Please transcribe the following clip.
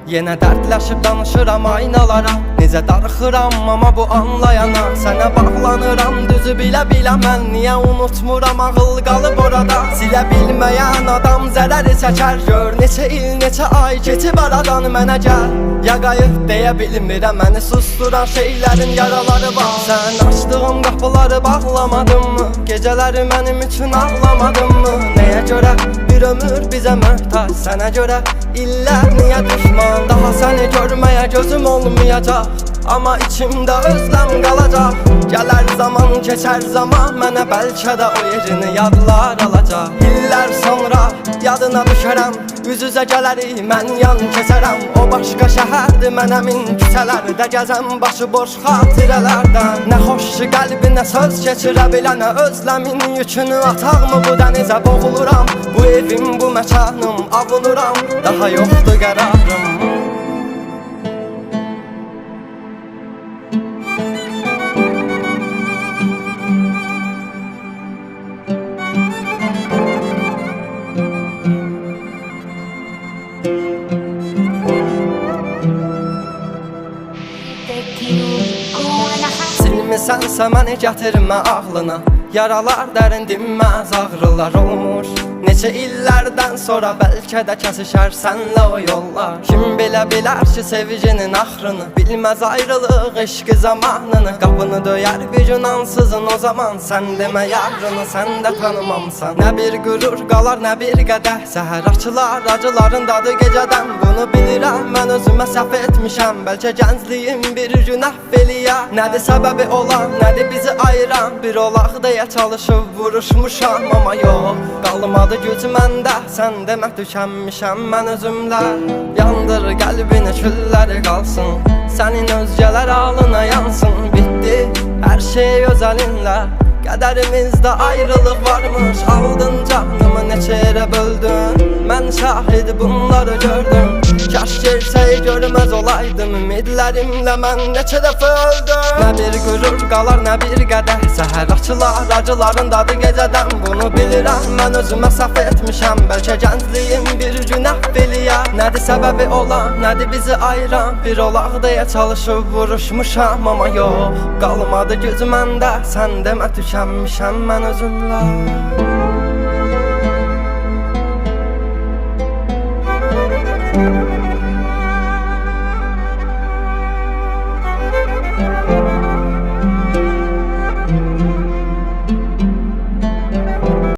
Yenə dərdləşib danışıram aynalara. Necə darıxıram amma bu anlayana. Sənə bağlanıram düzü bilə-bilə mən. Niyə unutmuram ağıl qalıb orada. Silə bilməyən adam zərəri çəkər. Gör neçə il neçə ay keçib aradan mənə gəl. Ya qayıt deyə bilmirəm, məni susturan şeylərin yaraları var. Sən açdığım qapıları bağlamadın mı? Gecələri mənim üçün ağlamadın mı? Nəyə görə bir ömür bizə möhtac? Sənə görə illər niyə düşman? Daha səni görməyə gözüm olmayacaq, amma içimdə özləm qalacaq. Gələr zaman, keçər zaman, mənə bəlkə də o yerini yadlar alacaq. İllər sonra yadına düşərəm, üz-üzə gələrik, mən yan keçərəm. O başqa şəhərdir, mən əmin küçələrdə gəzəm, başı boş xatirələrdən. Nə xoş ki qəlbinə söz keçirə bilənə, özləmin yükünü ataqmı bu dənizə boğuluram. Bu evim, bu məkanım, avunuram, daha yoxdur qərarım. Silmisənsə məni gətirmə ağlına. Yaralar dərin dinməz, ağrılar olmuş. Neçə illərdən sonra bəlkə də kəsişər sənlə o yollar. Kim bilə bilər ki sevginin axrını, bilməz ayrılıq eşqi zamanını. Qapını döyər bir gün ansızın, o zaman sən demə yarını sən də tanımamsan. Nə bir qürur qalar, nə bir qədəh, səhər açılar acıların dadı gecədən. Bunu bilirəm, mən özümə səhv etmişəm, bəlkə gəncliyim bir gün əhv eləyə. Nədir səbəbi olan, nədir bizi ayıran? Bir olaq deyə çalışıb vuruşmuşam, amma yox, qalmadı güc məndə. Sən demə tükənmişəm mən özümlə. Yandır qəlbinə külləri qalsın, sənin özgələr alına yansın. Bitdi hər şey öz əlinlə, qədərimizdə ayrılıq varmış. Aldın canımı neçə yerə böldün, mən şahid bunları gördüm. Kaş gerçəyi görməz olaydım, ümidlərimlə mən neçə dəfə öldüm. Nə bir qürur qalar, nə bir qədəh, səhər açılar acıların dadı gecədən. Bunu bilirəm, mən özümə səhv etmişəm, bəlkə gəncliyim bir gün əhv eləyə. Nədir səbəbi olan, nədir bizi ayıran? Bir olaq deyə çalışıb vuruşmuşam, amma yox, qalmadı güc məndə. Sən demə tükənmişəm mən özümlə.